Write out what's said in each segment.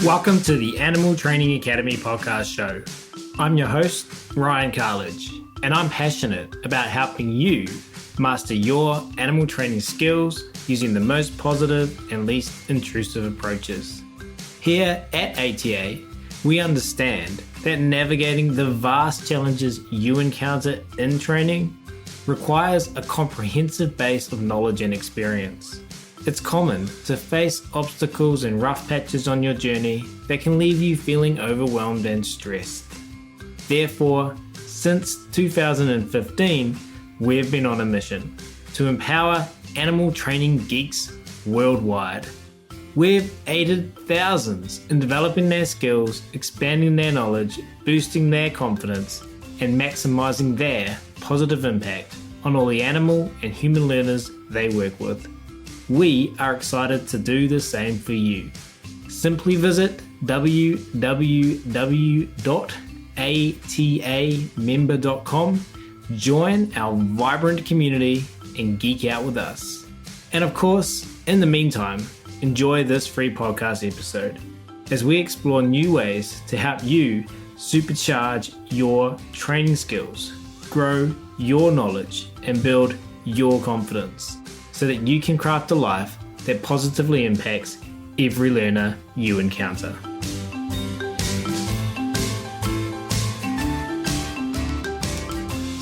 Welcome to the Animal Training Academy podcast show. I'm your host, Ryan Carledge, and I'm passionate about helping you master your animal training skills using the most positive and least intrusive approaches. Here at ATA, we understand that navigating the vast challenges you encounter in training requires a comprehensive base of knowledge and experience. It's common to face obstacles and rough patches on your journey that can leave you feeling overwhelmed and stressed. Therefore, since 2015, we've been on a mission to empower animal training geeks worldwide. We've aided thousands in developing their skills, expanding their knowledge, boosting their confidence, and maximizing their positive impact on all the animal and human learners they work with. We are excited to do the same for you. Simply visit www.atamember.com, join our vibrant community, and geek out with us. And of course, in the meantime, enjoy this free podcast episode as we explore new ways to help you supercharge your training skills, grow your knowledge, and build your confidence, so that you can craft a life that positively impacts every learner you encounter.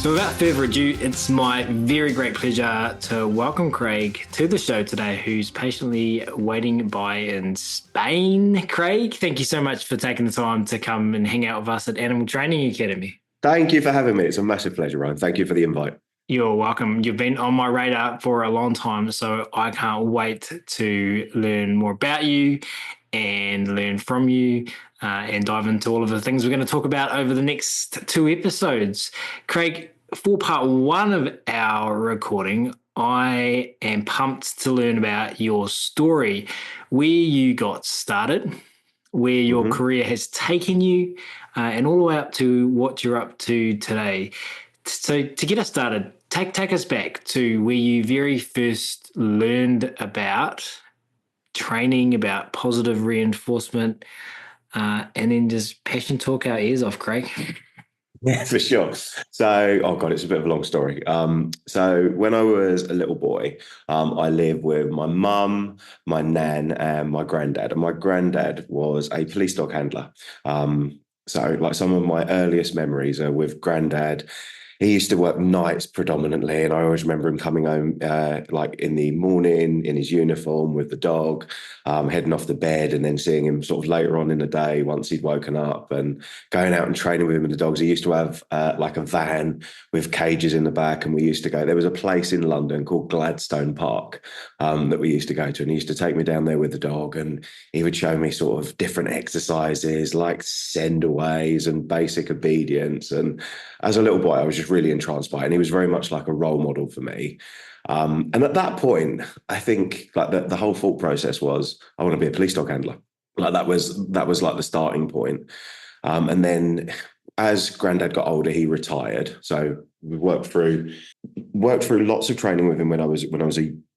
So without further ado, it's my very great pleasure to welcome Craig to the show today, who's patiently waiting by in Spain. Craig, thank you so much for taking the time to come and hang out with us at Animal Training Academy. Thank you for having me. It's a massive pleasure, Ryan. Thank you for the invite. You're welcome. You've been on my radar for a long time, so I can't wait to learn more about you and learn from you and dive into all of the things we're going to talk about over the next two episodes. Craig, for part one of our recording, I am pumped to learn about your story, where you got started, where your career has taken you, and all the way up to what you're up to today. So to get us started, take us back to where you very first learned about training, about positive reinforcement, and then just passion talk our ears off, Craig. Yeah, for sure. So, oh God, it's a bit of a long story. So when I was a little boy, I lived with my mum, my nan, and my granddad. And my granddad was a police dog handler. So like some of my earliest memories are with granddad. He used to work nights predominantly, and I always remember him coming home like in the morning in his uniform with the dog, heading off to bed, and then seeing him sort of later on in the day once he'd woken up and going out and training with him and the dogs. He used to have like a van with cages in the back, and we used to go. There was a place in London called Gladstone Park that we used to go to, and he used to take me down there with the dog, and he would show me sort of different exercises like send-aways and basic obedience. And as a little boy, I was just really entranced by it, and he was very much like a role model for me. And at that point, I think like the whole thought process was, I want to be a police dog handler. Like that was like the starting point. And then as granddad got older, he retired. So we worked through lots of training with him when I was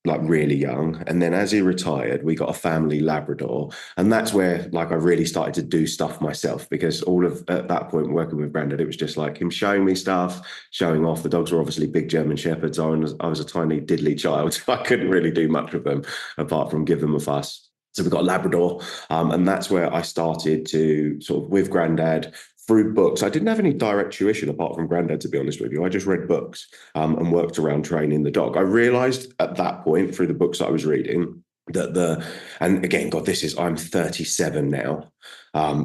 like really young. And then as he retired, we got a family Labrador. And that's where like I really started to do stuff myself, because at that point working with granddad, it was just like him showing me stuff, showing off. The dogs were obviously big German Shepherds. I was a tiny diddly child. I couldn't really do much with them apart from give them a fuss. So we got a Labrador. And that's where I started to sort of with granddad through books. I didn't have any direct tuition apart from granddad, to be honest with you. I just read books and worked around training the dog. I realized at that point through the books that I was reading that and again, God, I'm 37 now.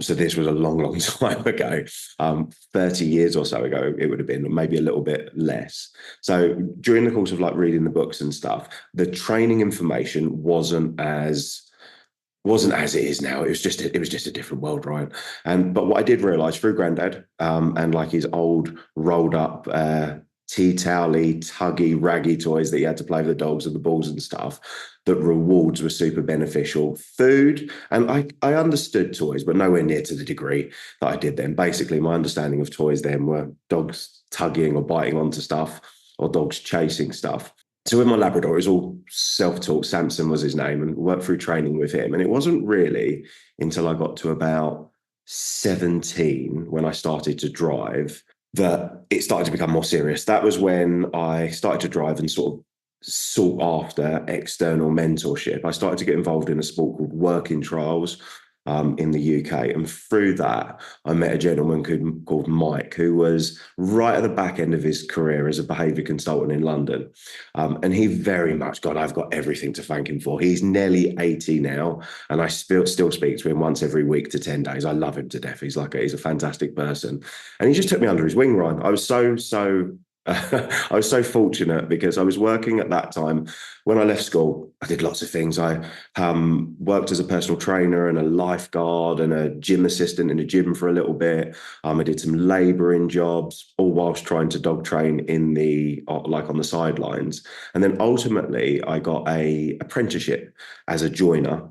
So this was a long, long time ago, 30 years or so ago, it would have been, maybe a little bit less. So during the course of like reading the books and stuff, the training information wasn't as it is now. It was just a different world, right? But what I did realize through granddad and like his old rolled up tea towely, tuggy, raggy toys that he had to play with the dogs and the balls and stuff, that rewards were super beneficial. Food, and I understood toys, but nowhere near to the degree that I did then. Basically, my understanding of toys then were dogs tugging or biting onto stuff or dogs chasing stuff. So with my Labrador, it was all self-taught. Samson was his name, and worked through training with him. And it wasn't really until I got to about 17 when I started to drive that it started to become more serious. That was when I started to drive and sort of sought after external mentorship. I started to get involved in a sport called working trials in the UK. And through that, I met a gentleman called Mike, who was right at the back end of his career as a behaviour consultant in London. And he very much, God, I've got everything to thank him for. He's nearly 80 now, and I still speak to him once every week to 10 days. I love him to death. He's a fantastic person. And he just took me under his wing, Ryan. I was I was so fortunate because I was working at that time. When I left school, I did lots of things. I worked as a personal trainer and a lifeguard and a gym assistant in a gym for a little bit. I did some labouring jobs, all whilst trying to dog train in the on the sidelines. And then ultimately, I got a apprenticeship as a joiner,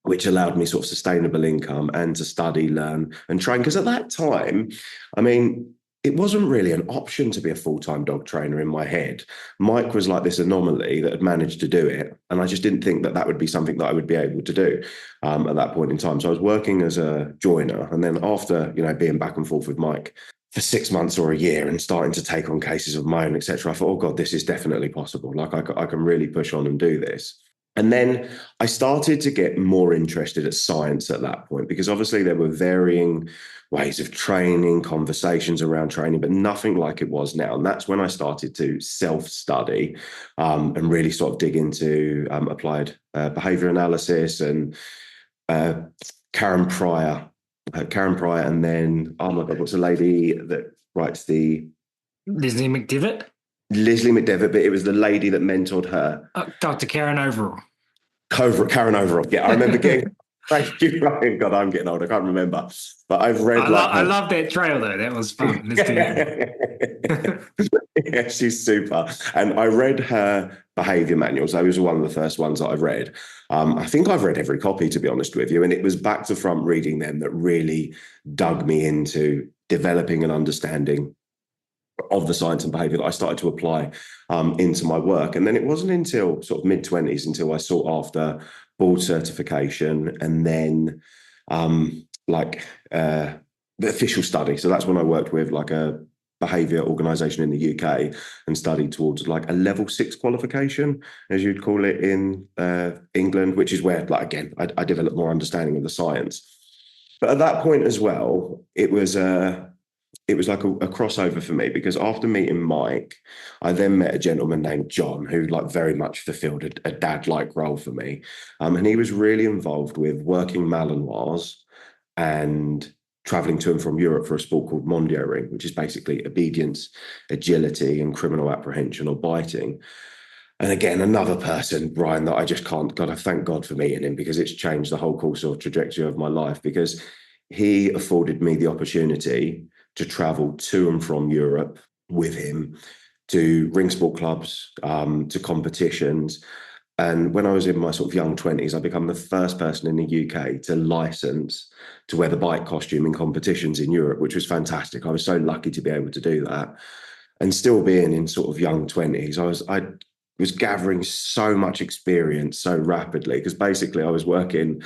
which allowed me sort of sustainable income and to study, learn, and train. Because at that time, I mean, it wasn't really an option to be a full-time dog trainer in my head. Mike was like this anomaly that had managed to do it. And I just didn't think that would be something that I would be able to do at that point in time. So I was working as a joiner. And then after, being back and forth with Mike for 6 months or a year and starting to take on cases of my own, etc., I thought, oh God, this is definitely possible. Like I can really push on and do this. And then I started to get more interested at science at that point, because obviously there were varying ways of training, conversations around training, but nothing like it was now. And that's when I started to self-study and really sort of dig into applied behavior analysis and Karen Pryor. And then, oh my God, what's the lady that writes the... Leslie McDevitt? Leslie McDevitt, but it was the lady that mentored her. Dr. Karen Overall. Karen Overall. Yeah, I remember getting... Thank you, Ryan. God, I'm getting old. I can't remember. But I've read... I love that trail, though. That was fun. Let's do it. Yeah, she's super. And I read her behaviour manuals. Those were one of the first ones that I've read. I think I've read every copy, to be honest with you. And it was back to front reading them that really dug me into developing an understanding of the science and behaviour that I started to apply into my work. And then it wasn't until sort of mid-20s until I sought after board certification and then the official study. So that's when I worked with like a behaviour organisation in the UK and studied towards like a level 6 qualification, as you'd call it in England, which is where, like, again, I developed more understanding of the science. But at that point as well, it was like a crossover for me, because after meeting Mike, I then met a gentleman named John who like very much fulfilled a dad-like role for me. And he was really involved with working Malinois and traveling to and from Europe for a sport called Mondioring, which is basically obedience, agility, and criminal apprehension or biting. And again, another person, Brian, that I just can't, God, I thank God for meeting him, because it's changed the whole course or trajectory of my life, because he afforded me the opportunity to travel to and from Europe with him, to ring sport clubs, to competitions. And when I was in my sort of young 20s, I became the first person in the UK to license to wear the bike costume in competitions in Europe, which was fantastic. I was so lucky to be able to do that. And still being in sort of young 20s, I was gathering so much experience so rapidly, because basically I was working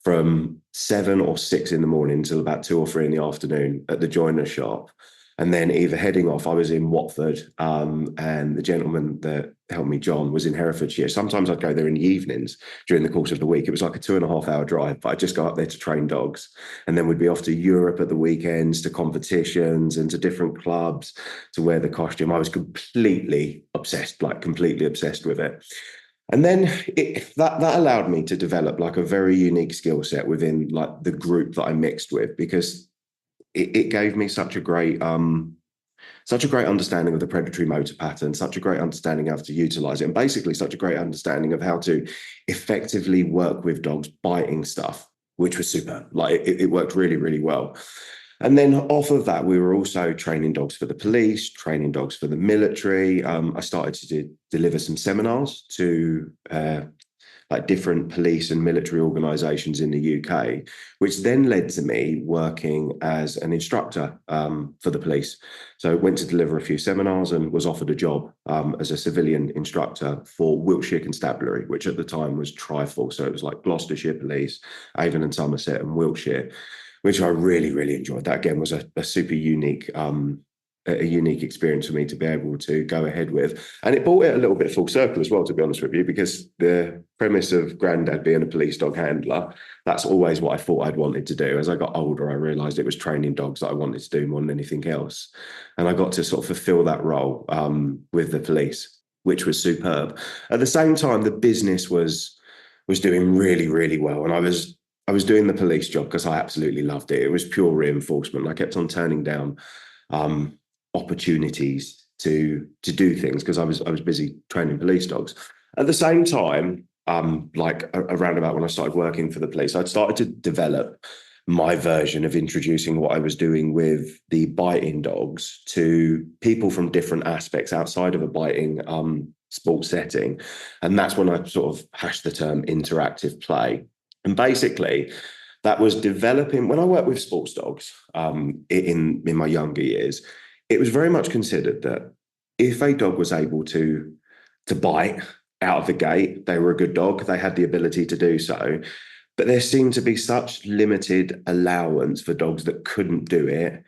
from 7 or 6 in the morning till about 2 or 3 in the afternoon at the joiner shop. And then either heading off, I was in Watford, and the gentleman that helped me, John, was in Herefordshire. Sometimes I'd go there in the evenings during the course of the week. It was like a 2.5-hour drive, but I'd just go up there to train dogs. And then we'd be off to Europe at the weekends, to competitions and to different clubs to wear the costume. I was completely obsessed with it. And then that allowed me to develop like a very unique skill set within like the group that I mixed with, because it gave me such a great understanding of the predatory motor pattern, such a great understanding of how to utilize it, and basically such a great understanding of how to effectively work with dogs biting stuff, which was super. Like it worked really, really well. And then off of that, we were also training dogs for the police, training dogs for the military. I started to deliver some seminars to like different police and military organizations in the UK, which then led to me working as an instructor for the police. So went to deliver a few seminars and was offered a job as a civilian instructor for Wiltshire Constabulary, which at the time was Trifle. So it was like Gloucestershire Police, Avon and Somerset and Wiltshire, which I really, really enjoyed. That again was a super unique a unique experience for me to be able to go ahead with. And it brought it a little bit full circle as well, to be honest with you, because the premise of Grandad being a police dog handler, that's always what I thought I'd wanted to do. As I got older, I realised it was training dogs that I wanted to do more than anything else. And I got to sort of fulfil that role with the police, which was superb. At the same time, the business was doing really, really well. And I was doing the police job because I absolutely loved it. It was pure reinforcement. I kept on turning down opportunities to do things because I was busy training police dogs. At the same time, like around about when I started working for the police, I'd started to develop my version of introducing what I was doing with the biting dogs to people from different aspects outside of a biting sports setting. And that's when I sort of hashed the term interactive play. And basically, that was developing when I worked with sports dogs in my younger years. It was very much considered that if a dog was able to bite out of the gate, they were a good dog. They had the ability to do so. But there seemed to be such limited allowance for dogs that couldn't do it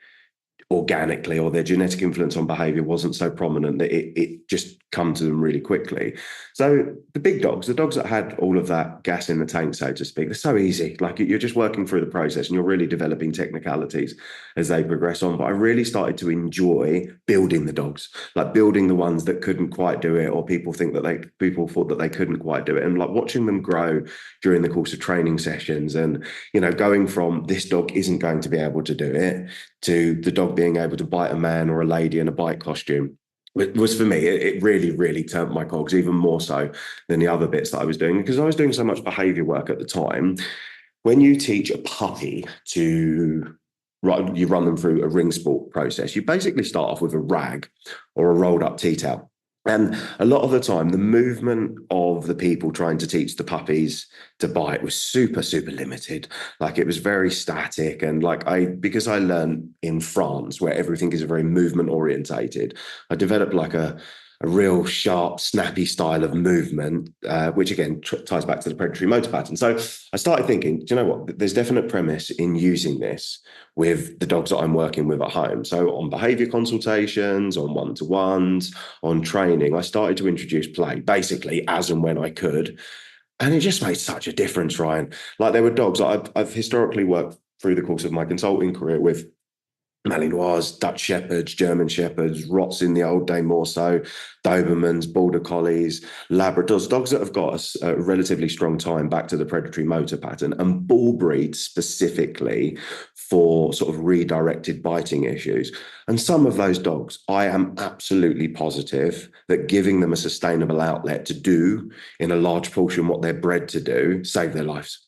organically, or their genetic influence on behavior wasn't so prominent that it just come to them really quickly. So the big dogs, the dogs that had all of that gas in the tank, so to speak, they're so easy. Like you're just working through the process and you're really developing technicalities as they progress on. But I really started to enjoy building the dogs, like building the ones that couldn't quite do it, or people thought that they couldn't quite do it, and like watching them grow during the course of training sessions. And going from this dog isn't going to be able to do it to the dog being able to bite a man or a lady in a bite costume. It was, for me, it really, really turned my cogs, even more so than the other bits that I was doing, because I was doing so much behavior work at the time. When you teach a puppy you run them through a ring sport process, you basically start off with a rag or a rolled up tea towel. And a lot of the time, the movement of the people trying to teach the puppies to bite was super, super limited. Like it was very static. And because I learned in France, where everything is very movement orientated, I developed like a real sharp, snappy style of movement, which again ties back to the predatory motor pattern. So I started thinking, do you know what? There's definite premise in using this with the dogs that I'm working with at home. So on behavior consultations, on one-to-ones, on training, I started to introduce play basically as and when I could. And it just made such a difference, Ryan. Like there were dogs I've historically worked through the course of my consulting career with: Malinois, Dutch Shepherds, German Shepherds, Rots in the old day more so, Dobermans, Border Collies, Labradors, dogs that have got a relatively strong time back to the predatory motor pattern, and bull breeds specifically for sort of redirected biting issues. And some of those dogs, I am absolutely positive that giving them a sustainable outlet to do in a large portion what they're bred to do, save their lives.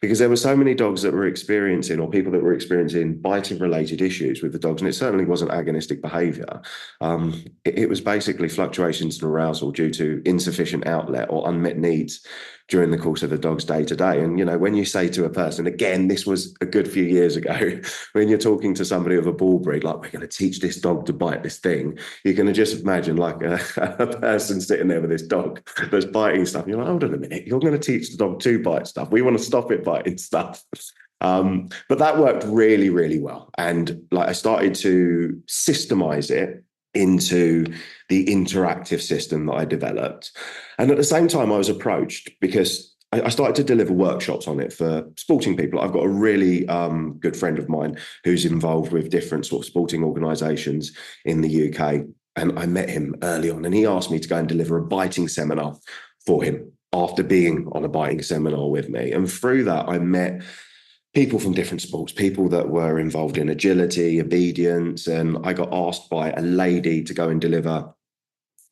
Because there were so many dogs that were experiencing, or people that were experiencing, biting related issues with the dogs. And it certainly wasn't agonistic behavior. It was basically fluctuations in arousal due to insufficient outlet or unmet needs during the course of the dog's day to day. And, when you say to a person, again, this was a good few years ago, when you're talking to somebody of a bull breed, like, we're going to teach this dog to bite this thing, you're going to just imagine like a person sitting there with this dog that's biting stuff. And you're like, hold on a minute, you're going to teach the dog to bite stuff. We want to stop it biting stuff. But that worked really, really well. And I started to systemize it into the interactive system that I developed. And at the same time, I was approached because I started to deliver workshops on it for sporting people. I've got a really good friend of mine who's involved with different sort of sporting organizations in the UK. And I met him early on, and he asked me to go and deliver a biting seminar for him after being on a biting seminar with me. And through that, I met people from different sports, people that were involved in agility, obedience. And I got asked by a lady to go and deliver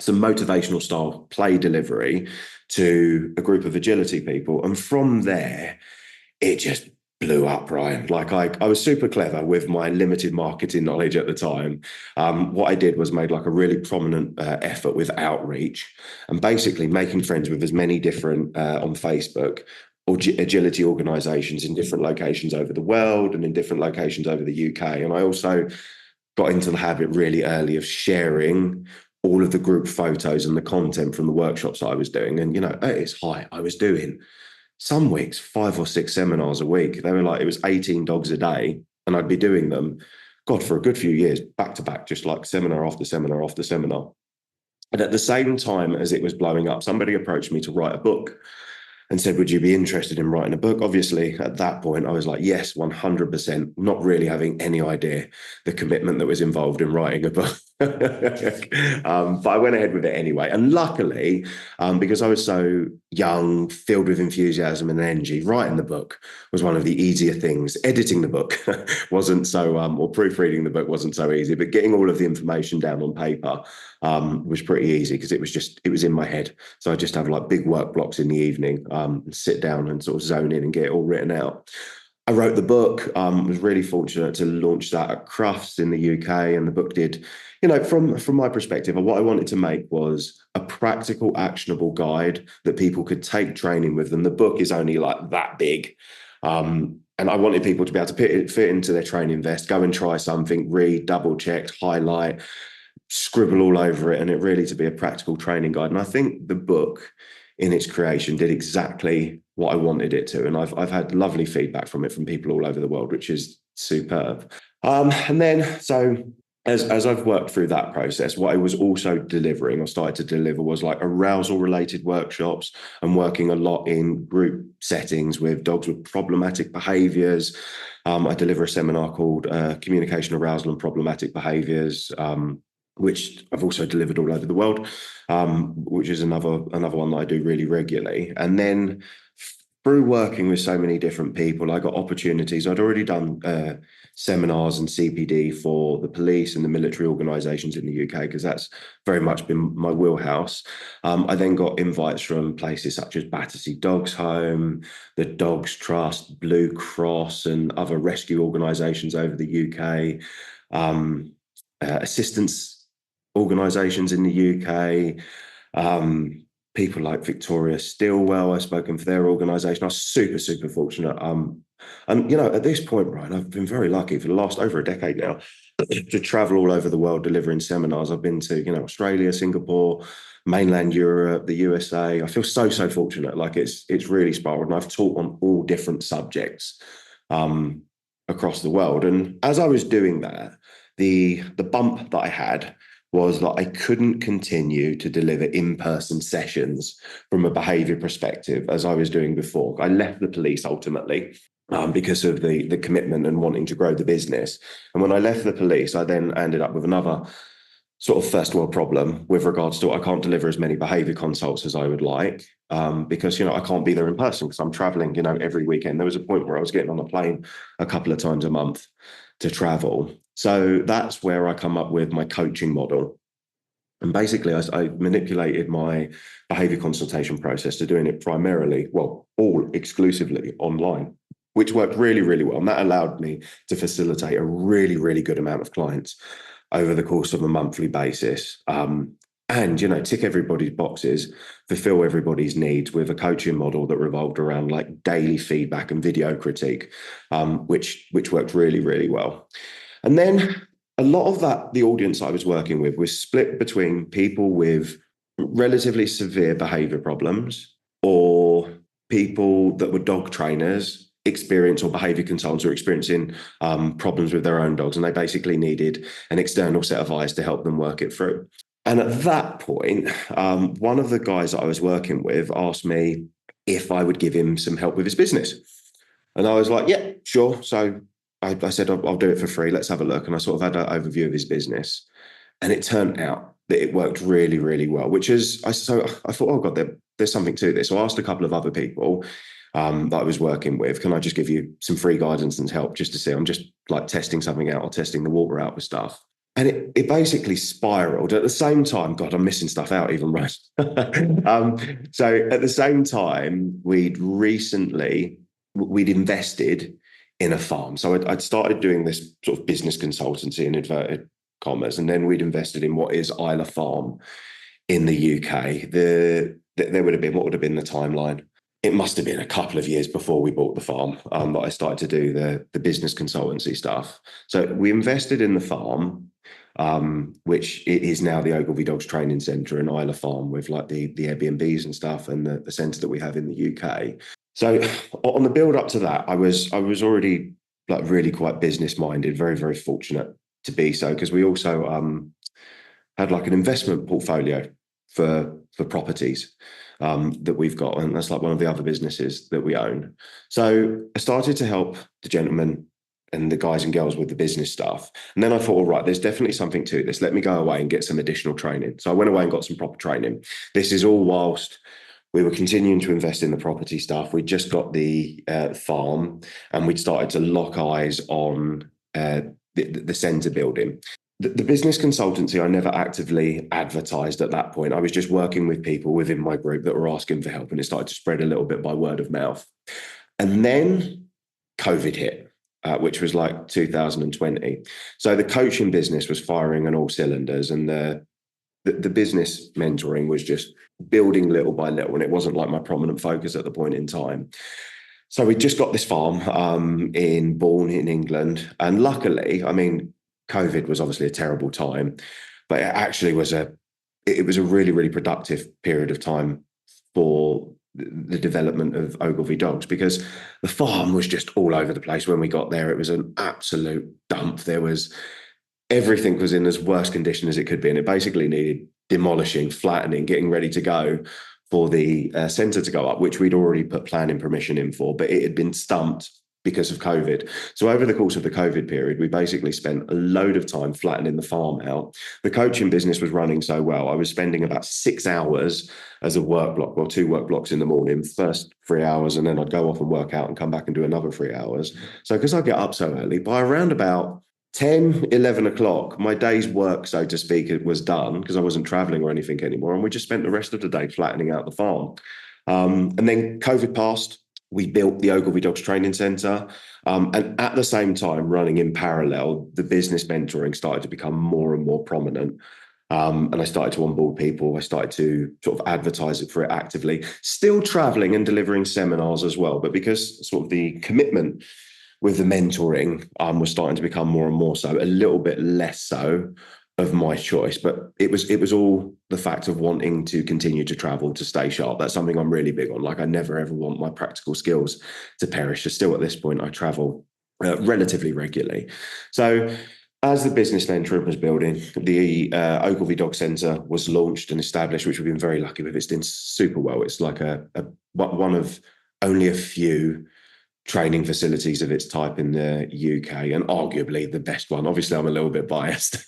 some motivational style play delivery to a group of agility people. And from there, it just blew up, Ryan. Like I was super clever with my limited marketing knowledge at the time. What I did was made like a really prominent effort with outreach and basically making friends with as many different on Facebook or agility organizations in different locations over the world and in different locations over the UK. And I also got into the habit really early of sharing all of the group photos and the content from the workshops that I was doing. And, at its height, I was doing some weeks 5 or 6 seminars a week. They were like, it was 18 dogs a day, and I'd be doing them, God, for a good few years, back to back, just like seminar after seminar after seminar. And at the same time as it was blowing up, somebody approached me to write a book and said, would you be interested in writing a book? Obviously, at that point, I was like, yes, 100%, not really having any idea the commitment that was involved in writing a book. But I went ahead with it anyway. And luckily, because I was so young, filled with enthusiasm and energy, writing the book was one of the easier things. Editing the book wasn't so, or proofreading the book wasn't so easy, but getting all of the information down on paper was pretty easy because it was in my head. So I just have like big work blocks in the evening, sit down and sort of zone in and get it all written out. I wrote the book, was really fortunate to launch that at Crufts in the UK. And the book did, from my perspective, what I wanted to make was a practical, actionable guide that people could take training with them. The book is only like that big. And I wanted people to be able to fit into their training vest, go and try something, read, double check, highlight, scribble all over it, and it really to be a practical training guide. And I think the book in its creation did exactly what I wanted it to. And I've had lovely feedback from it from people all over the world, which is superb. And then, so as I've worked through that process, what I was also delivering or started to deliver was like arousal related workshops and working a lot in group settings with dogs with problematic behaviors. I deliver a seminar called Communication, Arousal and Problematic Behaviors, which I've also delivered all over the world, which is another one that I do really regularly. And then through working with so many different people, I got opportunities. I'd already done seminars and CPD for the police and the military organisations in the UK, because that's very much been my wheelhouse. I then got invites from places such as Battersea Dogs Home, the Dogs Trust, Blue Cross, and other rescue organisations over the UK, assistance organisations in the UK, people like Victoria Stilwell. I've spoken for their organisation. I was super, super fortunate. And, at this point, Ryan, I've been very lucky for the last over a decade now to travel all over the world delivering seminars. I've been to, Australia, Singapore, mainland Europe, the USA. I feel so, so fortunate. Like it's really spiraled. And I've taught on all different subjects across the world. And as I was doing that, the bump that I had was that I couldn't continue to deliver in-person sessions from a behaviour perspective as I was doing before. I left the police ultimately because of the commitment and wanting to grow the business. And when I left the police, I then ended up with another sort of first world problem with regards to I can't deliver as many behaviour consults as I would like because, I can't be there in person because I'm travelling, every weekend. There was a point where I was getting on a plane a couple of times a month to travel. So that's where I come up with my coaching model. And basically, I manipulated my behavior consultation process to doing it primarily, all exclusively online, which worked really, really well. And that allowed me to facilitate a really, really good amount of clients over the course of a monthly basis. And, tick everybody's boxes, fulfill everybody's needs with a coaching model that revolved around like daily feedback and video critique, which worked really, really well. And then a lot of that, the audience I was working with was split between people with relatively severe behavior problems or people that were dog trainers, experience or behavior consultants who are experiencing problems with their own dogs. And they basically needed an external set of eyes to help them work it through. And at that point, one of the guys that I was working with asked me if I would give him some help with his business. And I was like, yeah, sure. So I said, I'll do it for free. Let's have a look. And I sort of had an overview of his business. And it turned out that it worked really, really well, so I thought, oh God, there's something to this. So I asked a couple of other people that I was working with, can I just give you some free guidance and help just to see? I'm just like testing something out or testing the water out with stuff. And it basically spiraled. At the same time, God, I'm missing stuff out even, right? So at the same time, we'd invested in a farm. So I'd started doing this sort of business consultancy in inverted commas, and then we'd invested in what is Isla Farm in the UK. There would have been, what would have been the timeline? It must have been a couple of years before we bought the farm that I started to do the business consultancy stuff. So we invested in the farm, which is now the Ogilvie Dogs Training Centre in Isla Farm, with like the Airbnbs and stuff, and the centre that we have in the UK. So on the build up to that, I was already like really quite business minded, very, very fortunate to be so, because we also had like an investment portfolio for properties that we've got, and that's like one of the other businesses that we own. So I started to help the gentlemen and the guys and girls with the business stuff, and then I thought, all right, there's definitely something to this. Let me go away and get some additional training. So I went away and got some proper training. This is all whilst we were continuing to invest in the property stuff. We just got the farm, and we'd started to lock eyes on the centre building. The business consultancy, I never actively advertised at that point. I was just working with people within my group that were asking for help, and it started to spread a little bit by word of mouth. And then COVID hit, which was like 2020. So the coaching business was firing on all cylinders, and the business mentoring was just building little by little, and it wasn't like my prominent focus at the point in time. So we just got this farm in Bourne in England, and luckily, I mean, COVID was obviously a terrible time, but it actually was a really, really productive period of time for the development of Ogilvie Dogs, because the farm was just all over the place when we got there. It was an absolute dump. Everything was in as worst condition as it could be, and it basically needed demolishing, flattening, getting ready to go for the centre to go up, which we'd already put planning permission in for, but it had been stumped because of COVID. So over the course of the COVID period, we basically spent a load of time flattening the farm out. The coaching business was running so well, I was spending about 6 hours as a work block, well, 2 work blocks in the morning, first 3 hours, and then I'd go off and work out and come back and do another 3 hours. So because I get up so early, by around about 10, 11 o'clock, my day's work, so to speak, it was done, because I wasn't traveling or anything anymore. And we just spent the rest of the day flattening out the farm. And then COVID passed. We built the Ogilvie Dogs Training Centre. And at the same time, running in parallel, the business mentoring started to become more and more prominent. And I started to onboard people. I started to sort of advertise it for it actively, still traveling and delivering seminars as well. But because sort of the commitment with the mentoring was starting to become more and more so, a little bit less so of my choice, but it was all the fact of wanting to continue to travel, to stay sharp. That's something I'm really big on. Like, I never ever want my practical skills to perish. So still at this point, I travel relatively regularly. So as the business mentoring was building, the Ogilvie Dog Centre was launched and established, which we've been very lucky with. It's doing super well. It's like one of only a few training facilities of its type in the UK, and arguably the best one. Obviously, I'm a little bit biased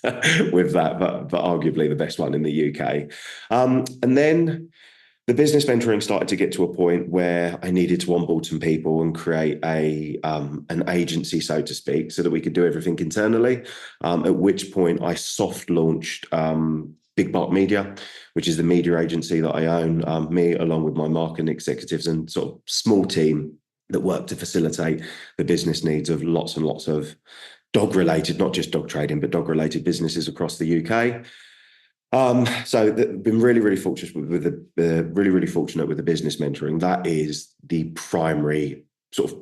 with that, but arguably the best one in the UK. And then the business mentoring started to get to a point where I needed to onboard some people and create an agency, so to speak, so that we could do everything internally. At which point I soft launched Big Bark Media, which is the media agency that I own, me along with my marketing executives and sort of small team that work to facilitate the business needs of lots and lots of dog-related, not just dog trading, but dog-related businesses across the UK. So been really, really fortunate with the business mentoring. That is the primary sort of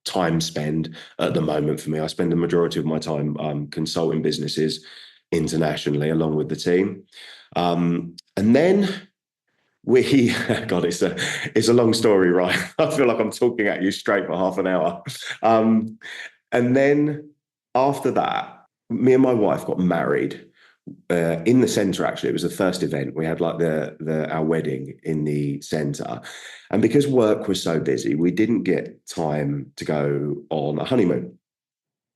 time spend at the moment for me. I spend the majority of my time consulting businesses internationally along with the team. And then God, it's a long story, right? I feel like I'm talking at you straight for half an hour. And then after that, me and my wife got married in the centre. Actually, it was the first event. We had like our wedding in the centre, and because work was so busy, we didn't get time to go on a honeymoon.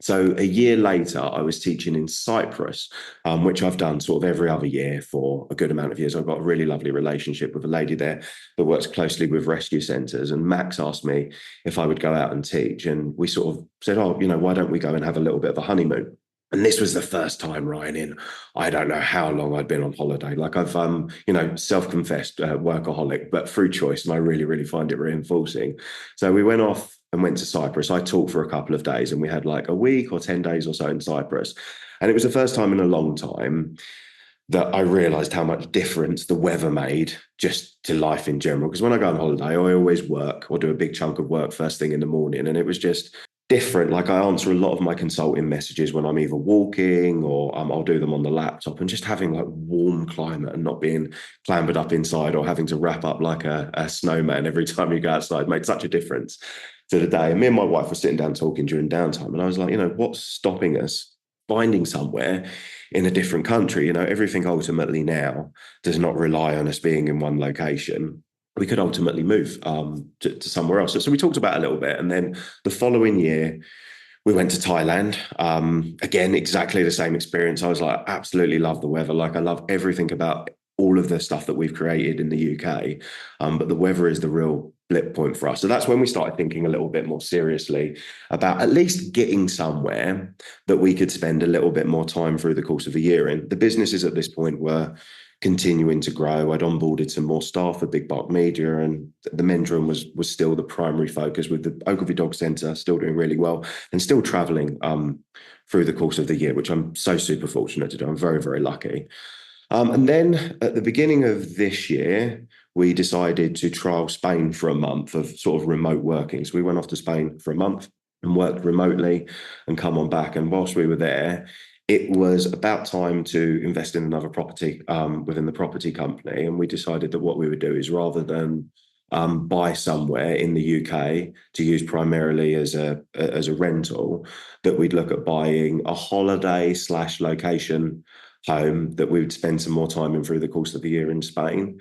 So a year later, I was teaching in Cyprus, which I've done sort of every other year for a good amount of years. I've got a really lovely relationship with a lady there that works closely with rescue centres. And Max asked me if I would go out and teach. And we sort of said, oh, why don't we go and have a little bit of a honeymoon? And this was the first time, Ryan, in I don't know how long I'd been on holiday. Like, I've, self-confessed workaholic, but through choice. And I really, really find it reinforcing. So we went off and went to Cyprus. I taught for a couple of days, and we had like a week or 10 days or so in Cyprus. And it was the first time in a long time that I realized how much difference the weather made just to life in general. Because when I go on holiday, I always work or do a big chunk of work first thing in the morning. And it was just different. Like I answer a lot of my consulting messages when I'm either walking or I'll do them on the laptop, and just having like warm climate and not being clambered up inside or having to wrap up like a snowman every time you go outside makes such a difference to the day. And me and my wife were sitting down talking during downtime, and I was like, what's stopping us finding somewhere in a different country? Everything ultimately now does not rely on us being in one location. We could ultimately move to somewhere else. So we talked about it a little bit. And then the following year, we went to Thailand. Again, exactly the same experience. I was like, absolutely love the weather. Like I love everything about all of the stuff that we've created in the UK. But the weather is the real blip point for us. So that's when we started thinking a little bit more seriously about at least getting somewhere that we could spend a little bit more time through the course of a year in. The businesses at this point were continuing to grow. I'd onboarded some more staff for Big Bark Media, and the men's room was still the primary focus, with the Ogilvie Dogs Centre still doing really well and still traveling through the course of the year, which I'm so super fortunate to do. I'm very, very lucky. And then at the beginning of this year, we decided to trial Spain for a month of sort of remote working. So we went off to Spain for a month and worked remotely and come on back. And whilst we were there, it was about time to invest in another property within the property company. And we decided that what we would do is, rather than buy somewhere in the UK to use primarily as a rental, that we'd look at buying a holiday / location home that we would spend some more time in through the course of the year in Spain.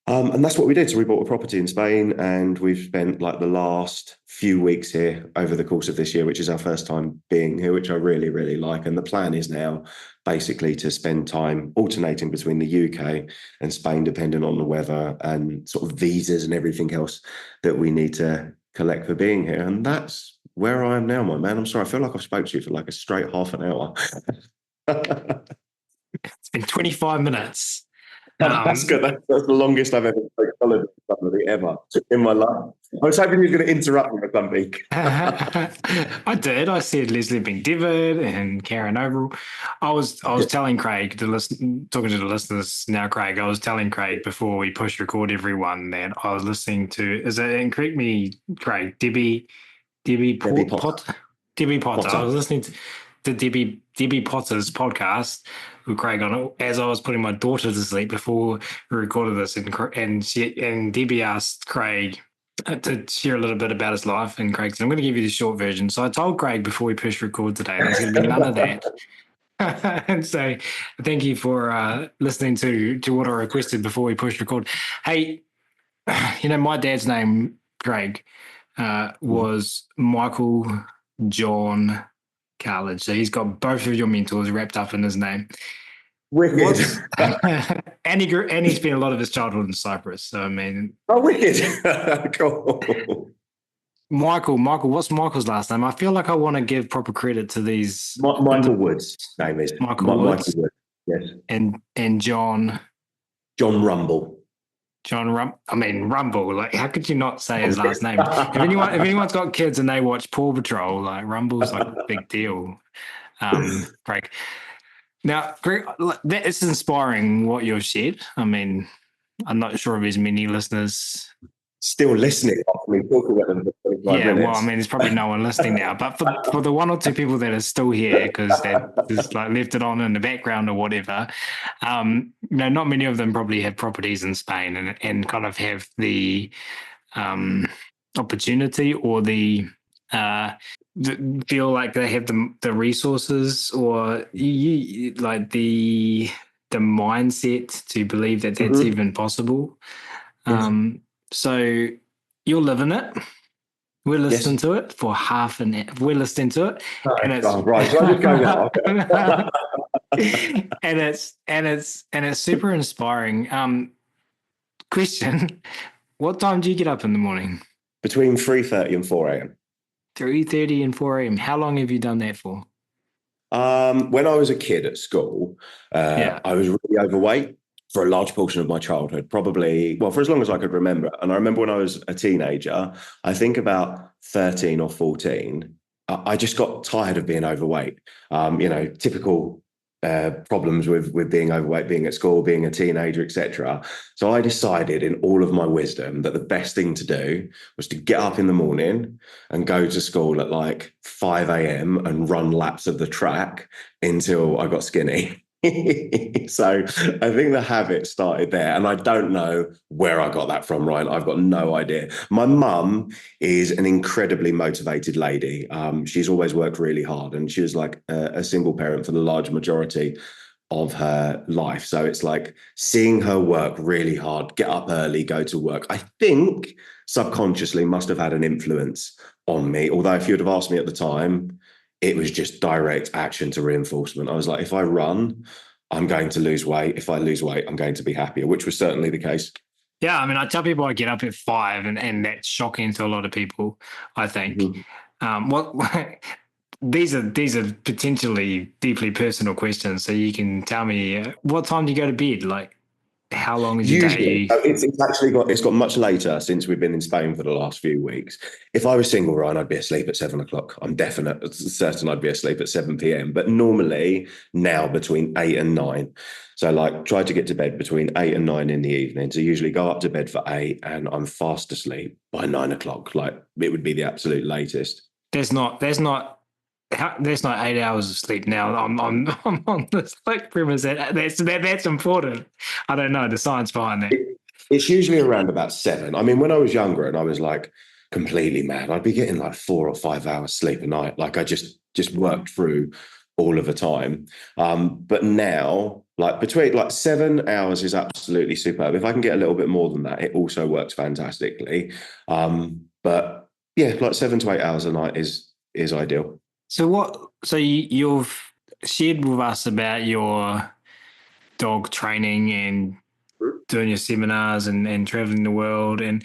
And that's what we did. So we bought a property in Spain, and we've spent like the last few weeks here over the course of this year, which is our first time being here, which I really, really like. And the plan is now basically to spend time alternating between the UK and Spain, depending on the weather and sort of visas and everything else that we need to collect for being here. And that's where I am now, my man. I'm sorry, I feel like I've spoke to you for like a straight half an hour. It's been 25 minutes. That's good. That's the longest I've ever spoken holiday to somebody ever in my life. I was hoping you were going to interrupt me or something. I did. I said Leslie Bing-Devitt and Karen Overall. I was telling Craig to listen, talking to the listeners now, Craig. I was telling Craig before we push record, everyone, that I was listening to, and correct me, Craig, Debbie Potter. I was listening to Debbie Potter's podcast with Craig on it as I was putting my daughter to sleep before we recorded this, and Debbie asked Craig to share a little bit about his life, and Craig said, I'm going to give you the short version. So I told Craig before we pushed record today there's going to be none of that. And so thank you for listening to what I requested before we pushed record. Hey, my dad's name, Craig, was Michael John Carledge. So he's got both of your mentors wrapped up in his name. Wicked. And he spent a lot of his childhood in Cyprus. So I mean, wicked. Cool. Michael, what's Michael's last name? I feel like I want to give proper credit to these. Michael Woods' name is Michael Woods. Yes. And John Rumble. Rumble. Like, how could you not say his last name? If anyone's got kids and they watch Paw Patrol, like Rumble's like a big deal. Craig. Now, Greg, that is inspiring what you've shared. I mean, I'm not sure if there's many listeners still listening after me talking about them for 25 minutes. Well, I mean, there's probably no one listening now, but for the one or two people that are still here because they just like left it on in the background or whatever, not many of them probably have properties in Spain and kind of have the opportunity or the feel like they have the resources or like the mindset to believe that that's even possible. Yes. So you're living it. We're listening to it for half an hour. We're listening to it, and it's right. So I just go now. and it's super inspiring. Question: what time do you get up in the morning? Between 3:30 and 4 a.m. 3:30 and 4 a.m. How long have you done that for? When I was a kid at school, I was really overweight. for a large portion of my childhood, probably, well, for as long as I could remember. And I remember when I was a teenager, I think about 13 or 14, I just got tired of being overweight. Typical problems with being overweight, being at school, being a teenager, etc. So I decided in all of my wisdom that the best thing to do was to get up in the morning and go to school at like 5 a.m. and run laps of the track until I got skinny. So I think the habit started there, and I don't know where I got that from, Ryan. I've got no idea. My mum is an incredibly motivated lady. She's always worked really hard, and she was like a single parent for the large majority of her life. So it's like seeing her work really hard, get up early, go to work. I think subconsciously must have had an influence on me. Although if you'd have asked me at the time, it was just direct action to reinforcement. I was like, if I run, I'm going to lose weight. If I lose weight, I'm going to be happier, which was certainly the case. Yeah, I mean, I tell people I get up at 5, and that's shocking to a lot of people, I think. What these are potentially deeply personal questions, so you can tell me what time do you go to bed? Like, how long is your Usually, day? it's got much later since we've been in Spain for the last few weeks. If I was single, Ryan, I'd be asleep at 7 o'clock. I'm certain I'd be asleep at 7 p.m. But normally now between 8 and 9. So like try to get to bed between 8 and 9 in the evening. So usually go up to bed for 8 and I'm fast asleep by 9 o'clock. Like it would be the absolute latest. There's not 8 hours of sleep now. I'm on this like premise that's important. I don't know the science behind that. It's usually around about 7. I mean, when I was younger and I was like completely mad, I'd be getting like 4 or 5 hours sleep a night. Like I just worked through all of the time. But now, like between like 7 hours is absolutely superb. If I can get a little bit more than that, it also works fantastically. But yeah, like 7 to 8 hours a night is ideal. So you've shared with us about your dog training and doing your seminars and traveling the world. And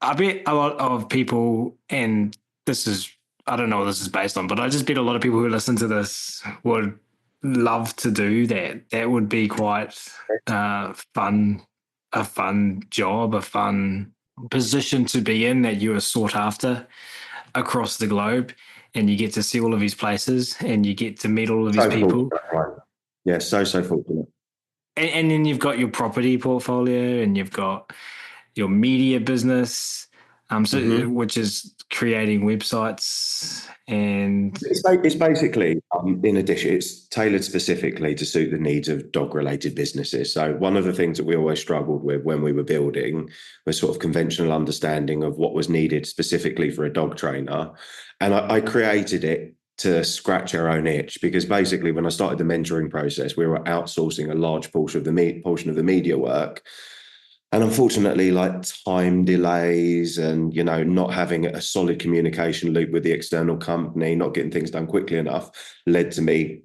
I bet a lot of people, and this is, I don't know what this is based on, but I just bet a lot of people who listen to this would love to do that. That would be quite fun, a fun job, a fun position to be in that you are sought after across the globe, and you get to see all of these places and you get to meet all of these people. Right. Yeah, so fortunate. And then you've got your property portfolio and you've got your media business, which is creating websites. And it's basically, in addition, it's tailored specifically to suit the needs of dog-related businesses. So one of the things that we always struggled with when we were building was sort of conventional understanding of what was needed specifically for a dog trainer. And I created it to scratch our own itch, because basically when I started the mentoring process, we were outsourcing a large portion of the media work. And unfortunately, like time delays and, not having a solid communication loop with the external company, not getting things done quickly enough, led to me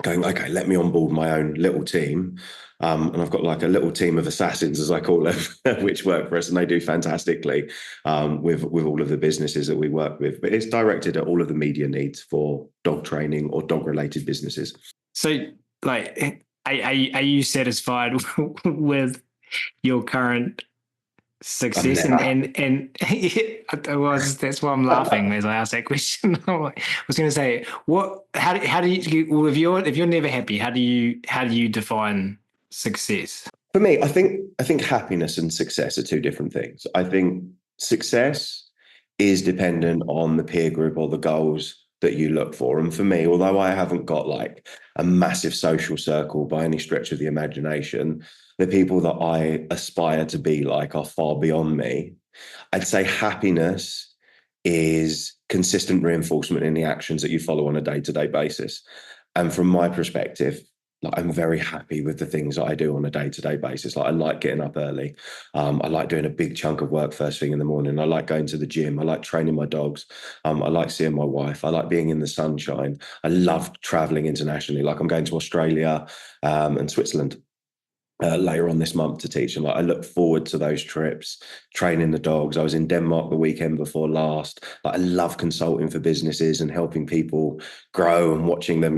going, okay, let me onboard my own little team. And I've got like a little team of assassins, as I call them, which work for us, and they do fantastically with all of the businesses that we work with. But it's directed at all of the media needs for dog training or dog-related businesses. So, like, are you satisfied with your current success? And that's why I'm laughing as I ask that question. I was going to say, how do you, well, if you're never happy, how do you define success? For me, I think happiness and success are two different things. I think success is dependent on the peer group or the goals that you look for. And for me, although I haven't got like a massive social circle by any stretch of the imagination, the people that I aspire to be like are far beyond me. I'd say happiness is consistent reinforcement in the actions that you follow on a day-to-day basis. And from my perspective, like I'm very happy with the things that I do on a day-to-day basis. Like I like getting up early. I like doing a big chunk of work first thing in the morning. I like going to the gym. I like training my dogs. I like seeing my wife. I like being in the sunshine. I love traveling internationally. Like I'm going to Australia and Switzerland later on this month to teach. And like I look forward to those trips, training the dogs. I was in Denmark the weekend before last. Like I love consulting for businesses and helping people grow and watching them,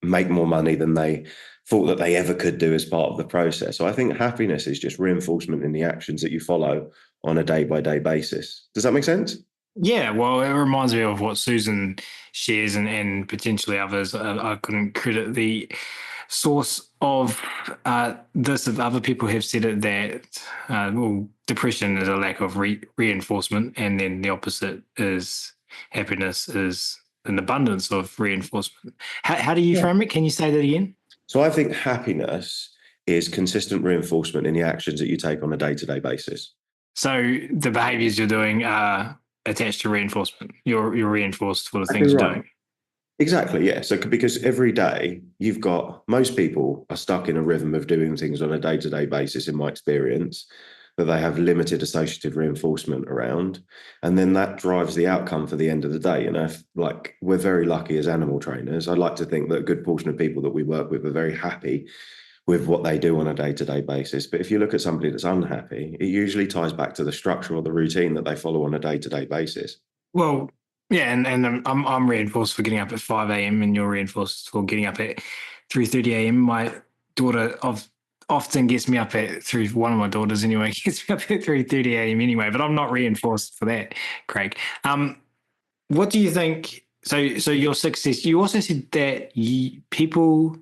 make more money than they thought that they ever could do as part of the process. So I think happiness is just reinforcement in the actions that you follow on a day-by-day basis. Does that make sense? Yeah, well, it reminds me of what Susan shares and potentially others. I couldn't credit the source of this. If other people have said it, that well, depression is a lack of reinforcement, and then the opposite is happiness is an abundance of reinforcement. How do you frame it? Can you say that again? So I think happiness is consistent reinforcement in the actions that you take on a day-to-day basis. So the behaviors you're doing are attached to reinforcement. You're reinforced for the I things think you're right. doing. Exactly, yeah. So because every day most people are stuck in a rhythm of doing things on a day-to-day basis, in my experience, that they have limited associative reinforcement around. And then that drives the outcome for the end of the day. If, like, we're very lucky as animal trainers. I'd like to think that a good portion of people that we work with are very happy with what they do on a day-to-day basis. But if you look at somebody that's unhappy, it usually ties back to the structure or the routine that they follow on a day-to-day basis. Well, yeah, and I'm reinforced for getting up at 5 a.m. and you're reinforced for getting up at 3:30 a.m. My daughter often gets me up at through one of my daughters anyway, gets me up at 3:30 a.m. anyway, but I'm not reinforced for that, Craig. What do you think? So your success, you also said that people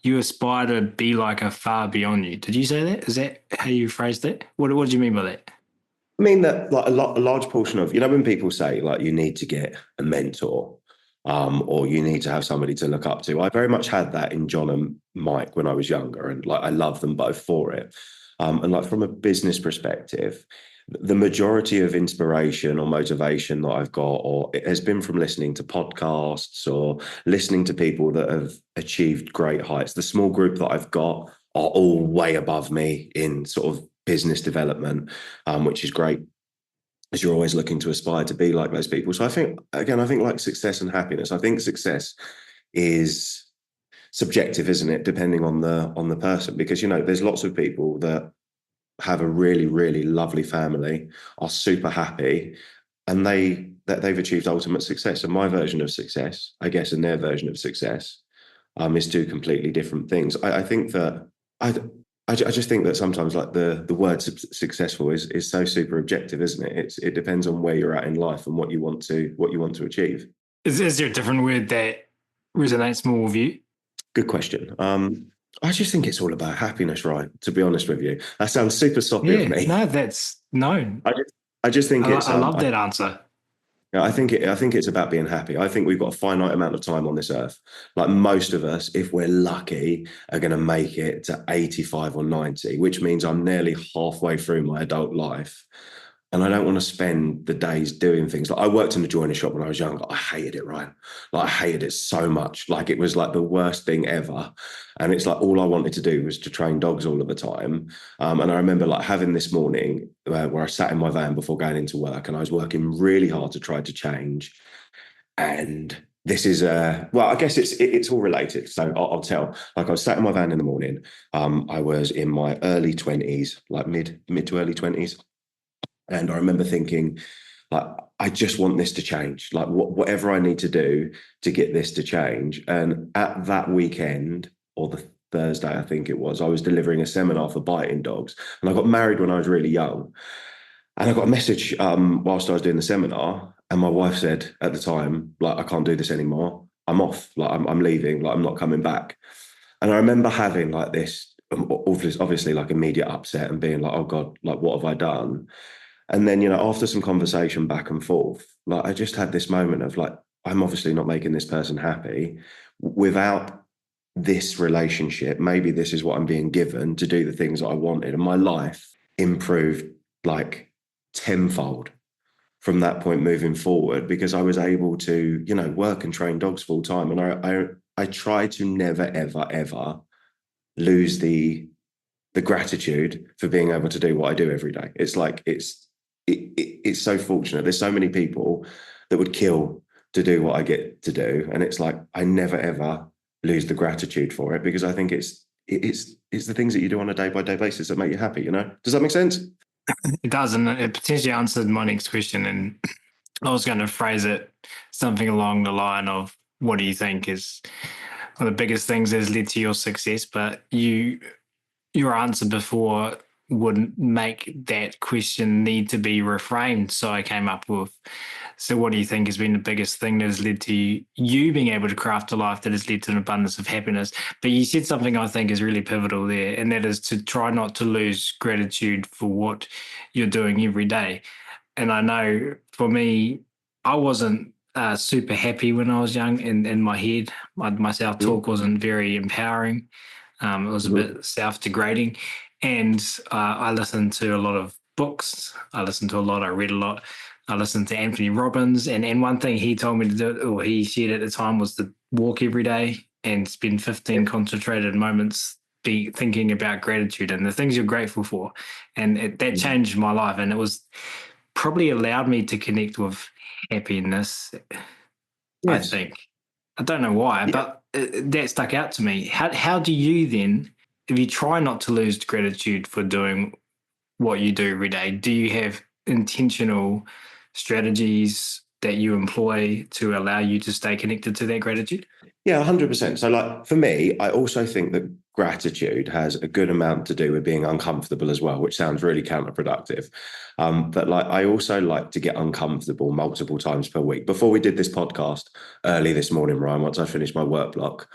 you aspire to be like are far beyond you. Did you say that? Is that how you phrased it? What do you mean by that? I mean that, like, a large portion of, when people say like you need to get a mentor, or you need to have somebody to look up to. I very much had that in John and Mike when I was younger, and like I love them both for it. And like from a business perspective, the majority of inspiration or motivation that I've got, or it has been from listening to podcasts or listening to people that have achieved great heights. The small group that I've got are all way above me in sort of business development, which is great, as you're always looking to aspire to be like those people. So I think like success and happiness, I think success is subjective, isn't it? Depending on the person, because, there's lots of people that have a really, really lovely family, are super happy, and they've achieved ultimate success. And my version of success, I guess, and their version of success, is two completely different things. I think that I just think that sometimes, like, the word successful is so super objective, isn't it? It depends on where you're at in life and what you want to achieve. Is there a different word that resonates more with you? Good question. I just think it's all about happiness, right? To be honest with you, that sounds super soppy of me. No, that's no. I just think I love that answer. I think it's about being happy. I think we've got a finite amount of time on this earth. Like, most of us, if we're lucky, are going to make it to 85 or 90, which means I'm nearly halfway through my adult life. And I don't want to spend the days doing things. Like, I worked in the joinery shop when I was younger. I hated it, right? Like, I hated it so much. Like, it was like the worst thing ever. And it's like all I wanted to do was to train dogs all of the time. And I remember like having this morning where I sat in my van before going into work, and I was working really hard to try to change. And this is well, I guess it's all related. So I'll tell. Like, I was sat in my van in the morning. I was in my early 20s, like mid to early 20s. And I remember thinking, like, I just want this to change. Like, whatever I need to do to get this to change. And at that weekend, or the Thursday, I think it was, I was delivering a seminar for biting dogs. And I got married when I was really young. And I got a message whilst I was doing the seminar. And my wife said at the time, like, I can't do this anymore. I'm off. Like, I'm leaving. Like, I'm not coming back. And I remember having like this, obviously, like, immediate upset and being like, oh God, like, what have I done? And then, after some conversation back and forth, like, I just had this moment of like, I'm obviously not making this person happy. Without this relationship, maybe this is what I'm being given to do the things that I wanted. And my life improved like tenfold from that point moving forward, because I was able to, work and train dogs full time. And I try to never, ever, ever lose the gratitude for being able to do what I do every day. It's like, it's so fortunate. There's so many people that would kill to do what I get to do. And it's like, I never, ever lose the gratitude for it, because I think it's the things that you do on a day-by-day basis that make you happy, Does that make sense? It does, and it potentially answered my next question. And I was going to phrase it something along the line of, what do you think is one of the biggest things that has led to your success, but your answer before would make that question need to be reframed. So I came up with, so what do you think has been the biggest thing that has led to you being able to craft a life that has led to an abundance of happiness? But you said something I think is really pivotal there, and that is to try not to lose gratitude for what you're doing every day. And I know for me, I wasn't super happy when I was young in my head. My self-talk wasn't very empowering. It was a Mhm. bit self-degrading. And I listened to a lot of books. I listened to a lot. I read a lot. I listened to Anthony Robbins. And one thing he told me to do, or he said at the time, was to walk every day and spend 15 concentrated moments be thinking about gratitude and the things you're grateful for. And that changed my life. And it was probably allowed me to connect with happiness, I Yes. think. I don't know why, Yeah. but that stuck out to me. How do you then, if you try not to lose gratitude for doing what you do every day, do you have intentional strategies that you employ to allow you to stay connected to that gratitude? Yeah, 100%. So, like, for me, I also think that gratitude has a good amount to do with being uncomfortable as well, which sounds really counterproductive. But like, I also like to get uncomfortable multiple times per week. Before we did this podcast early this morning, Ryan, once I finished my work block,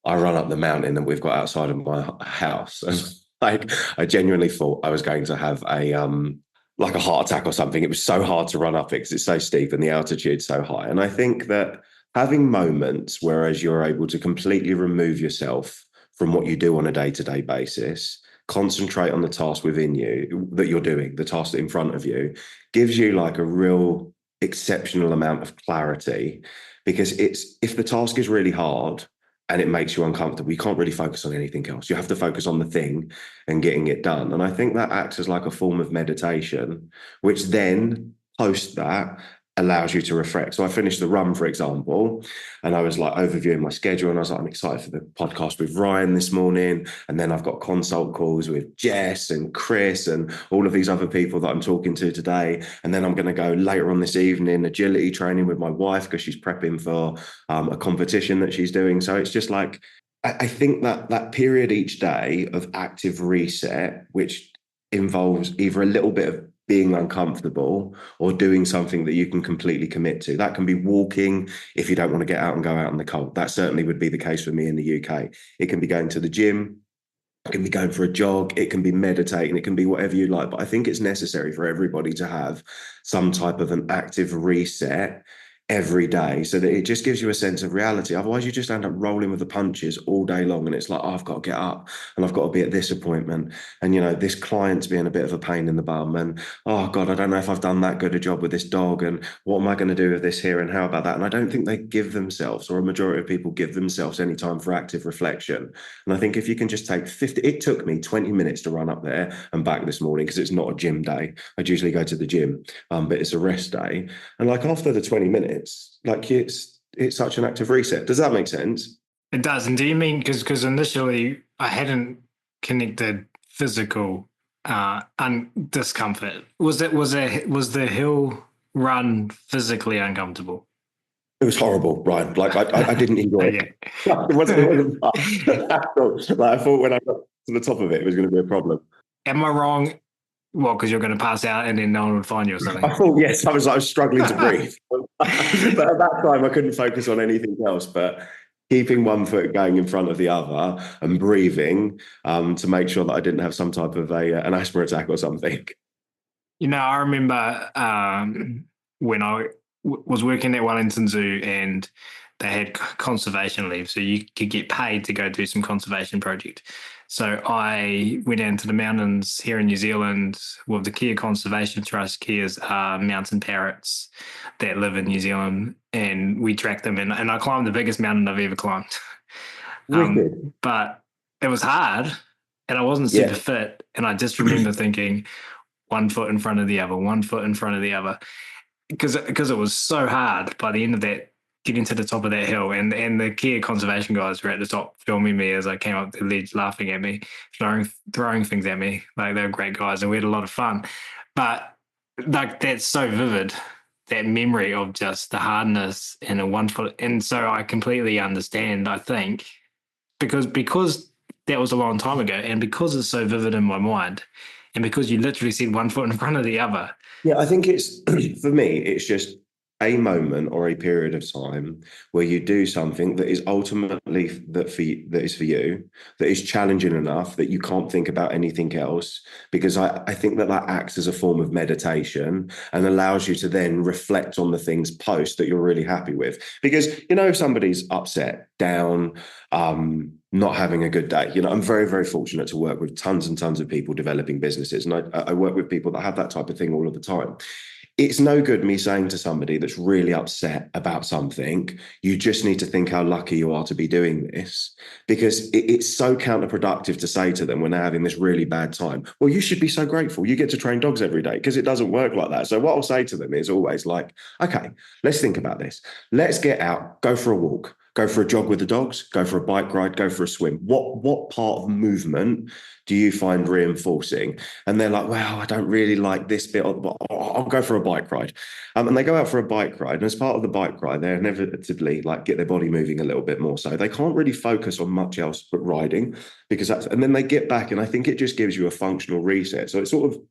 I run up the mountain that we've got outside of my house. And like, I genuinely thought I was going to have a like a heart attack or something. It was so hard to run up it because it's so steep and the altitude's so high. And I think that having moments whereas you're able to completely remove yourself from what you do on a day-to-day basis, concentrate on the task within you that you're doing, the task in front of you, gives you like a real exceptional amount of clarity. Because it's, if the task is really hard and it makes you uncomfortable, you can't really focus on anything else. You have to focus on the thing and getting it done. And I think that acts as like a form of meditation, which then post that allows you to reflect. So I finished the run, for example, and I was like overviewing my schedule, and I was like, I'm excited for the podcast with Ryan this morning. And then I've got consult calls with Jess and Chris and all of these other people that I'm talking to today. And then I'm going to go later on this evening, agility training with my wife because she's prepping for a competition that she's doing. So it's just like, I think that that period each day of active reset, which involves either a little bit of being uncomfortable or doing something that you can completely commit to. That can be walking if you don't want to get out and go out in the cold. That certainly would be the case for me in the UK. It can be going to the gym. It can be going for a jog. It can be meditating. It can be whatever you like. But I think it's necessary for everybody to have some type of an active reset every day so that it just gives you a sense of reality. Otherwise, you just end up rolling with the punches all day long. And it's like, oh, I've got to get up and I've got to be at this appointment. And, you know, this client's being a bit of a pain in the bum. And, oh, God, I don't know if I've done that good a job with this dog. And what am I going to do with this here? And how about that? And I don't think they give themselves, or a majority of people give themselves, any time for active reflection. And I think if you can just take 50, it took me 20 minutes to run up there and back this morning because it's not a gym day. I'd usually go to the gym, but it's a rest day. And like after the 20 minutes, like it's such an active reset. Does that make sense? It does. And do you mean, because initially I hadn't connected physical discomfort? Was the hill run physically uncomfortable? It was horrible, Ryan. Like I didn't enjoy it. Okay. It wasn't fun at all. Like I thought when I got to the top of it, it was going to be a problem. Am I wrong? Well, because you're going to pass out and then no one would find you or something. I thought, yes, I was struggling to breathe. But at that time, I couldn't focus on anything else. But keeping one foot going in front of the other and breathing to make sure that I didn't have some type of an asthma attack or something. You know, I remember when I was working at Wellington Zoo and they had conservation leave, so you could get paid to go do some conservation project. So I went into the mountains here in New Zealand with the Kia Conservation Trust. Kias are mountain parrots that live in New Zealand, and we tracked them. And I climbed the biggest mountain I've ever climbed. Wicked. But it was hard, and I wasn't super Yeah. fit. And I just remember thinking, one foot in front of the other, one foot in front of the other, because it was so hard by the end of that, getting to the top of that hill, and the Kia conservation guys were at the top filming me as I came up the ledge, laughing at me, throwing things at me. Like, they were great guys and we had a lot of fun. But like, that's so vivid, that memory of just the hardness and a 1 foot. And so I completely understand, I think, because that was a long time ago, and because it's so vivid in my mind, and because you literally said one foot in front of the other. Yeah, I think it's for me, it's just a moment or a period of time where you do something that is ultimately that is for you, that is challenging enough that you can't think about anything else. Because I think that acts as a form of meditation and allows you to then reflect on the things post that you're really happy with. Because if somebody's upset, down, not having a good day. I'm very, very fortunate to work with tons and tons of people developing businesses. And I work with people that have that type of thing all of the time. It's no good me saying to somebody that's really upset about something, you just need to think how lucky you are to be doing this, because it's so counterproductive to say to them when they're having this really bad time, well, you should be so grateful. You get to train dogs every day, because it doesn't work like that. So what I'll say to them is always like, okay, let's think about this. Let's get out, go for a walk. Go for a jog with the dogs, go for a bike ride, go for a swim. What part of movement do you find reinforcing? And they're like, well, I don't really like this bit, but I'll go for a bike ride. And they go out for a bike ride. And as part of the bike ride, they inevitably get their body moving a little bit more. So they can't really focus on much else but riding, and then they get back. And I think it just gives you a functional reset. So it's sort of,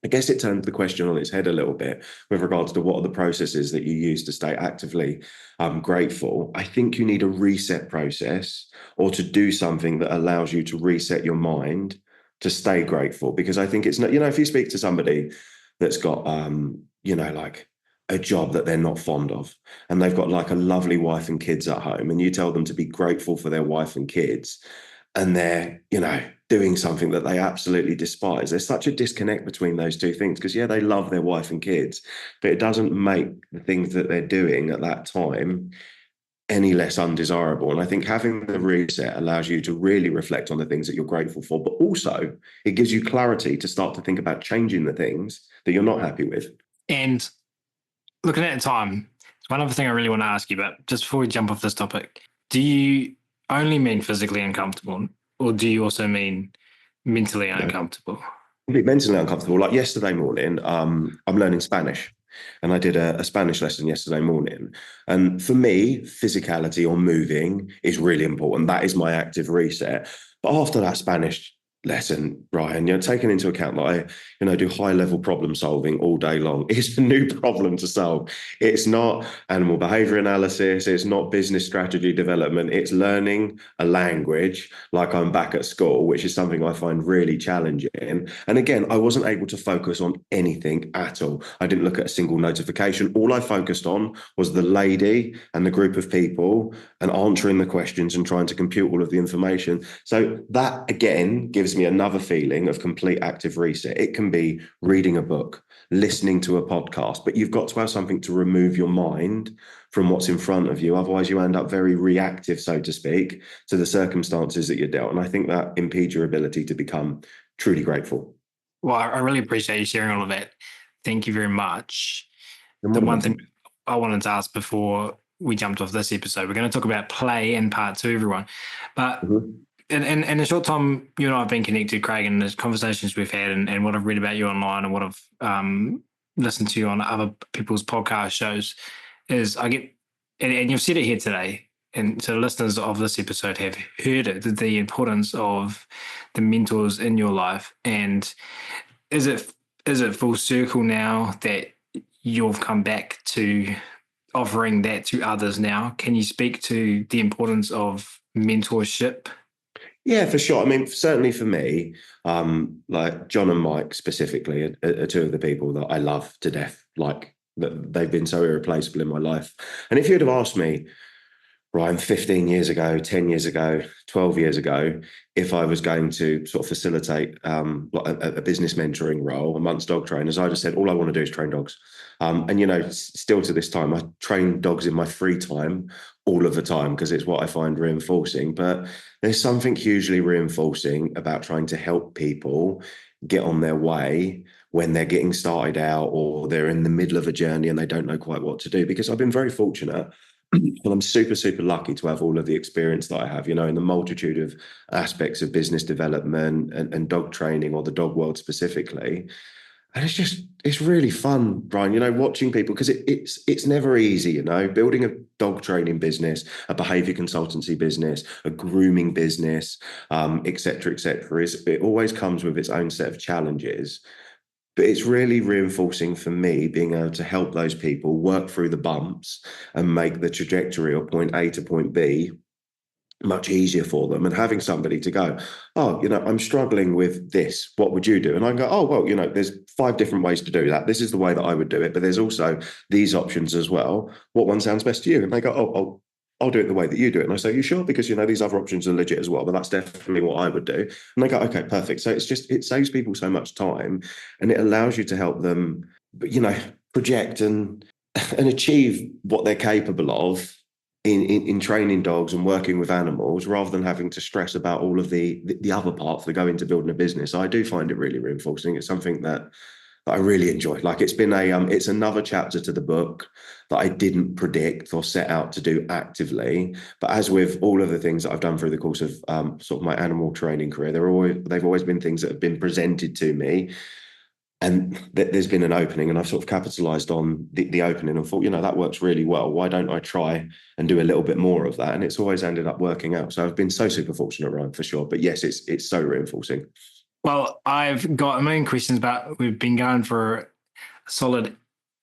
I guess it turns the question on its head a little bit with regards to what are the processes that you use to stay actively grateful. I think you need a reset process, or to do something that allows you to reset your mind to stay grateful. Because I think it's not, if you speak to somebody that's got, like a job that they're not fond of, and they've got like a lovely wife and kids at home, and you tell them to be grateful for their wife and kids, and they're, doing something that they absolutely despise. There's such a disconnect between those two things, because they love their wife and kids, but it doesn't make the things that they're doing at that time any less undesirable. And I think having the reset allows you to really reflect on the things that you're grateful for, but also it gives you clarity to start to think about changing the things that you're not happy with. And looking at the time, one other thing I really want to ask you about, just before we jump off this topic, do you only mean physically uncomfortable, or do you also mean mentally uncomfortable? Mentally uncomfortable. Like yesterday morning, I'm learning Spanish, and I did a Spanish lesson yesterday morning. And for me, physicality or moving is really important. That is my active reset. But after that Spanish lesson, Ryan, taking into account that I do high level problem solving all day long, it's a new problem to solve. It's not animal behavior analysis, it's not business strategy development, it's learning a language like I'm back at school, which is something I find really challenging. And again, I wasn't able to focus on anything at all. I didn't look at a single notification. All I focused on was the lady and the group of people, and answering the questions and trying to compute all of the information. So that again gives me another feeling of complete active reset. It can be reading a book, listening to a podcast, but you've got to have something to remove your mind from what's in front of you. Otherwise, you end up very reactive, so to speak, to the circumstances that you're dealt. And I think that impedes your ability to become truly grateful. Well, I really appreciate you sharing all of that. Thank you very much. The one thing I wanted to ask before we jumped off this episode, we're going to talk about play in part 2, everyone. But in the short time you and I have been connected, Craig, and the conversations we've had, and what I've read about you online, and what I've listened to you on other people's podcast shows, is I get, and you've said it here today, and so listeners of this episode have heard it, the importance of the mentors in your life. And is it full circle now that you've come back to offering that to others now? Can you speak to the importance of mentorship? Yeah, for sure. I mean, certainly for me, like John and Mike specifically are two of the people that I love to death. Like, they've been so irreplaceable in my life. And if you'd have asked me, Ryan, 15 years ago, 10 years ago, 12 years ago, if I was going to sort of facilitate a business mentoring role amongst dog trainers, I just said, all I want to do is train dogs. And still to this time, I train dogs in my free time all of the time, because it's what I find reinforcing. But there's something hugely reinforcing about trying to help people get on their way when they're getting started out, or they're in the middle of a journey and they don't know quite what to do. Because I've been very fortunate, and I'm super, super lucky to have all of the experience that I have, in the multitude of aspects of business development and dog training, or the dog world specifically. And it's really fun, Brian, watching people, because it's never easy, building a dog training business, a behavior consultancy business, a grooming business, et cetera, et cetera. It always comes with its own set of challenges. But it's really reinforcing for me being able to help those people work through the bumps and make the trajectory of point A to point B much easier for them, and having somebody to go, oh, I'm struggling with this, what would you do? And I go, oh, well, there's 5 different ways to do that. This is the way that I would do it, but there's also these options as well. What one sounds best to you? And they go, oh, I'll do it the way that you do it. And I say, you sure? Because these other options are legit as well, but that's definitely what I would do. And they go, okay, perfect. So it saves people so much time, and it allows you to help them, project and achieve what they're capable of in training dogs and working with animals, rather than having to stress about all of the other parts that go into building a business. I do find it really reinforcing. It's something that I really enjoy. Like, it's been it's another chapter to the book that I didn't predict or set out to do actively. But as with all of the things that I've done through the course of sort of my animal training career, they've always been things that have been presented to me, and there's been an opening, and I've sort of capitalized on the opening and thought, that works really well. Why don't I try and do a little bit more of that? And it's always ended up working out. So I've been so super fortunate, Ryan, for sure. But yes, it's so reinforcing. Well, I've got a million questions, but we've been going for a solid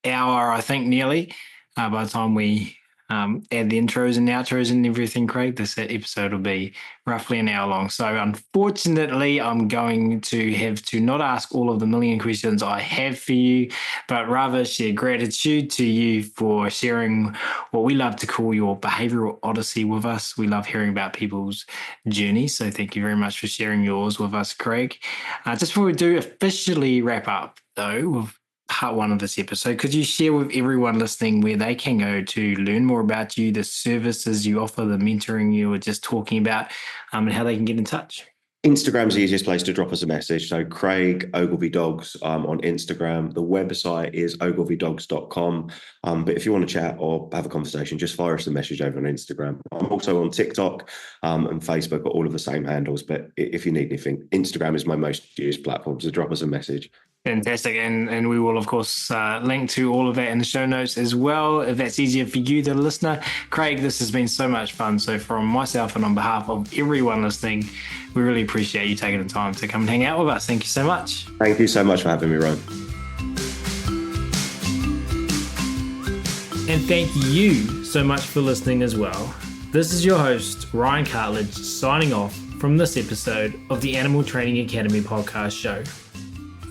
hour, I think, nearly. By the time we add the intros and outros and everything, Craig, this episode will be roughly an hour long. So unfortunately, I'm going to have to not ask all of the million questions I have for you, but rather share gratitude to you for sharing what we love to call your behavioral odyssey with us. We love hearing about people's journeys. So thank you very much for sharing yours with us, Craig. Just before we do officially wrap up, though, with part 1 of this episode, could you share with everyone listening where they can go to learn more about you, the services you offer, the mentoring you were just talking about, and how they can get in touch? Instagram's the easiest place to drop us a message. So Craig Ogilvie Dogs on Instagram. The website is ogilviedogs.com. But if you want to chat or have a conversation, just fire us a message over on Instagram. I'm also on TikTok and Facebook, all of the same handles. But if you need anything, Instagram is my most used platform. So drop us a message. Fantastic. And we will, of course, link to all of that in the show notes as well, if that's easier for you, the listener. Craig, this has been so much fun. So from myself and on behalf of everyone listening, we really appreciate you taking the time to come and hang out with us. Thank you so much. Thank you so much for having me, Ryan. And thank you so much for listening as well. This is your host, Ryan Cartledge, signing off from this episode of the Animal Training Academy podcast show.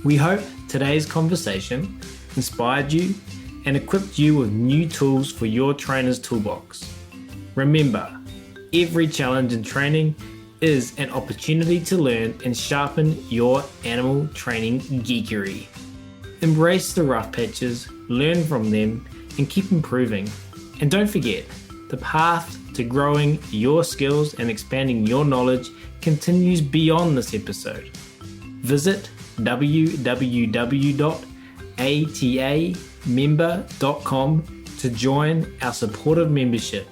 We hope today's conversation inspired you and equipped you with new tools for your trainer's toolbox. Remember, every challenge in training is an opportunity to learn and sharpen your animal training geekery. Embrace the rough patches, learn from them, and keep improving. And don't forget, the path to growing your skills and expanding your knowledge continues beyond this episode. Visit www.atamember.com to join our supportive membership,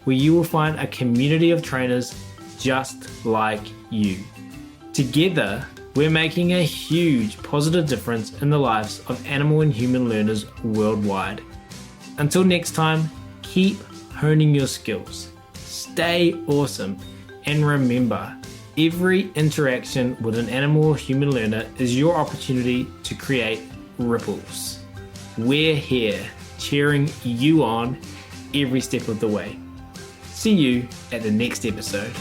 where you will find a community of trainers just like you. Together, we're making a huge positive difference in the lives of animal and human learners worldwide. Until next time, keep honing your skills, stay awesome, and remember, every interaction with an animal or human learner is your opportunity to create ripples. We're here cheering you on every step of the way. See you at the next episode.